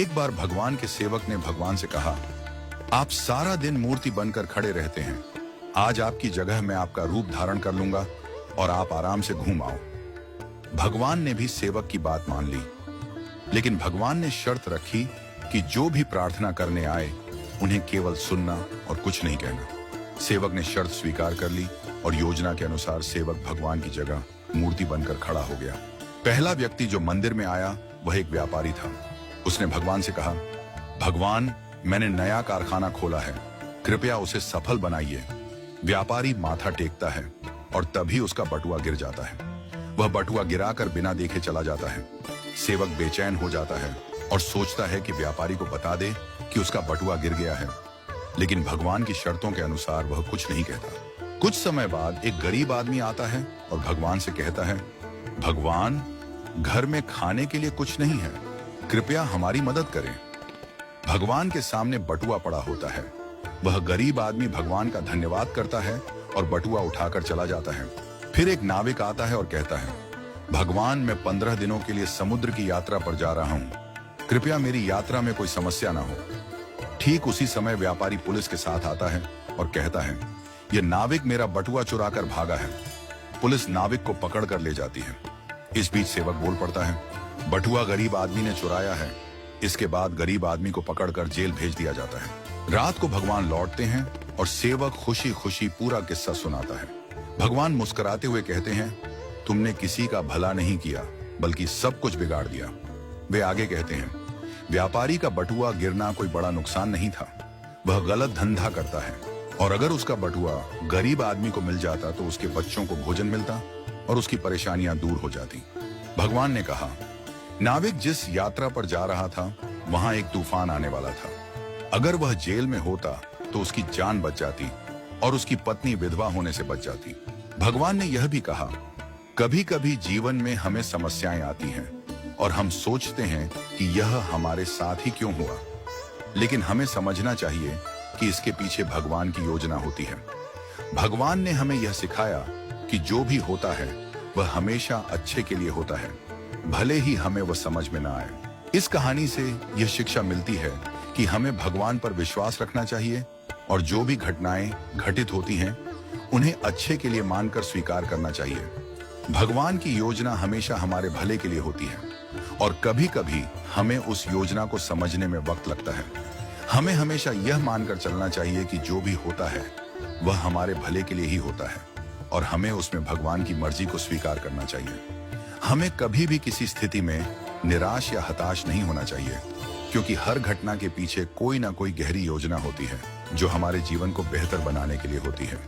एक बार भगवान के सेवक ने भगवान से कहा, आप सारा दिन मूर्ति बनकर खड़े रहते हैं, आज आपकी जगह मैं आपका रूप धारण कर लूंगा और आप आराम से घूम आओ। भगवान ने भी सेवक की बात मान ली, लेकिन भगवान ने शर्त रखी कि जो भी प्रार्थना करने आए उन्हें केवल सुनना और कुछ नहीं कहना। सेवक ने शर्त स्वीकार कर ली और योजना के अनुसार सेवक भगवान की जगह मूर्ति बनकर खड़ा हो गया। पहला व्यक्ति जो मंदिर में आया वह एक व्यापारी था। उसने भगवान से कहा, भगवान, मैंने नया कारखाना खोला है, कृपया उसे सफल बनाइए। व्यापारी माथा टेकता है और तभी उसका बटुआ गिर जाता है। वह बटुआ गिराकर बिना देखे चला जाता है। सेवक बेचैन हो जाता है और सोचता है कि व्यापारी को बता दे कि उसका बटुआ गिर गया है, लेकिन भगवान की शर्तों के अनुसार वह कुछ नहीं कहता। कुछ समय बाद एक गरीब आदमी आता है और भगवान से कहता है, भगवान, घर में खाने के लिए कुछ नहीं है, कृपया हमारी मदद करें। भगवान के सामने बटुआ पड़ा होता है। वह गरीब आदमी भगवान का धन्यवाद करता है और बटुआ उठाकर चला जाता है। फिर एक नाविक आता है और कहता है, भगवान, मैं 15 दिनों के लिए समुद्र की यात्रा पर जा रहा हूं, कृपया मेरी यात्रा में कोई समस्या ना हो। ठीक उसी समय व्यापारी पुलिस के साथ आता है और कहता है, यह नाविक मेरा बटुआ चुराकर भागा है। पुलिस नाविक को पकड़ कर ले जाती है। इस बीच सेवक बोल पड़ता है, बटुआ गरीब आदमी ने चुराया है। इसके बाद गरीब आदमी को पकड़कर जेल भेज दिया जाता है। रात को भगवान लौटते हैं और सेवक खुशी खुशी पूरा किस्सा सुनाता है। भगवान मुस्कुराते हुए कहते हैं, तुमने किसी का भला नहीं किया बल्कि सब कुछ बिगाड़ दिया। वे आगे कहते हैं, व्यापारी का बटुआ गिरना कोई बड़ा नुकसान नहीं था, वह गलत धंधा करता है, और अगर उसका बटुआ गरीब आदमी को मिल जाता तो उसके बच्चों को भोजन मिलता और उसकी परेशानियां दूर हो जाती। भगवान ने कहा, नाविक जिस यात्रा पर जा रहा था वहां एक तूफान आने वाला था। अगर वह जेल में होता तो उसकी जान बच जाती और उसकी पत्नी विधवा होने से बच जाती। भगवान ने यह भी कहा, कभी कभी जीवन में हमें समस्याएं आती हैं और हम सोचते हैं कि यह हमारे साथ ही क्यों हुआ, लेकिन हमें समझना चाहिए कि इसके पीछे भगवान की योजना होती है। भगवान ने हमें यह सिखाया कि जो भी होता है वह हमेशा अच्छे के लिए होता है, भले ही हमें वह समझ में ना आए। इस कहानी से यह शिक्षा मिलती है कि हमें भगवान पर विश्वास रखना चाहिए और जो भी घटनाएं घटित होती हैं उन्हें अच्छे के लिए मानकर स्वीकार करना चाहिए। भगवान की योजना हमेशा हमारे भले के लिए होती है और कभी कभी हमें उस योजना को समझने में वक्त लगता है। हमें हमेशा यह मानकर चलना चाहिए कि जो भी होता है वह हमारे भले के लिए ही होता है और हमें उसमें भगवान की मर्जी को स्वीकार करना चाहिए। हमें कभी भी किसी स्थिति में निराश या हताश नहीं होना चाहिए, क्योंकि हर घटना के पीछे कोई ना कोई गहरी योजना होती है जो हमारे जीवन को बेहतर बनाने के लिए होती है।